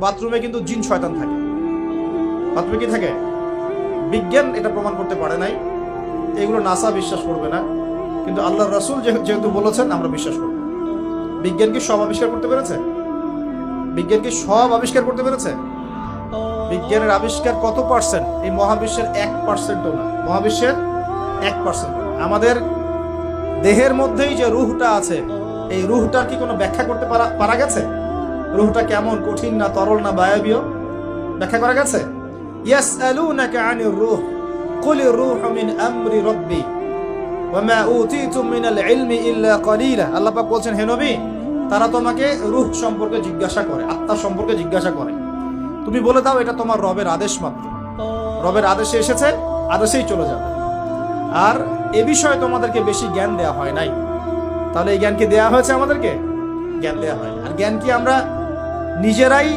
বাথরুমে কিন্তু জিন শয়তান থাকে। বাথরুমে কি থাকে? বিজ্ঞান এটা প্রমাণ করতে পারে নাই, এগুলো নাসা বিশ্বাস করবে না, কিন্তু আল্লাহর রাসূল যেহেতু বলেছেন আমরা বিশ্বাস করব। বিজ্ঞান কি সব আবিষ্কার করতে পেরেছে? বিজ্ঞান কি সব আবিষ্কার করতে পেরেছে? বিজ্ঞানের আবিষ্কার কত পার্সেন্ট? এই মহাবিশ্বের 1%ও না। মহাবিশ্বের 1%। আমাদের দেহের মধ্যেই যে রুহটা আছে, এই রুহটার কি কোনো ব্যাখ্যা করতে পারা গেছে? রুহটা কেমন, কঠিন না তরল না বায়বীয়, ব্যাখ্যা করা গেছে? ইয়াসআলুনাকা আনির রূহ কুলির রূহু মিন আমরি রাব্বি ওয়া মা উতীতুম মিনাল ইলমি ইল্লা কলিলা। আল্লাহ পাক বলেন, হে নবী, তারা তোমাকে রূহ সম্পর্কে জিজ্ঞাসা করে, আত্মা সম্পর্কে জিজ্ঞাসা করে, তুমি বলে দাও এটা তোমার রবের আদেশ মাত্র। রবের আদেশে এসেছে, আদেশেই চলে যাবে। আর এ বিষয়ে তোমাদেরকে বেশি জ্ঞান দেয়া হয় নাই। তাহলে এই জ্ঞান কি দেয়া হয়েছে? আমাদেরকে জ্ঞান দেয়া হয়। আর জ্ঞান কি আমরা নিজেরাই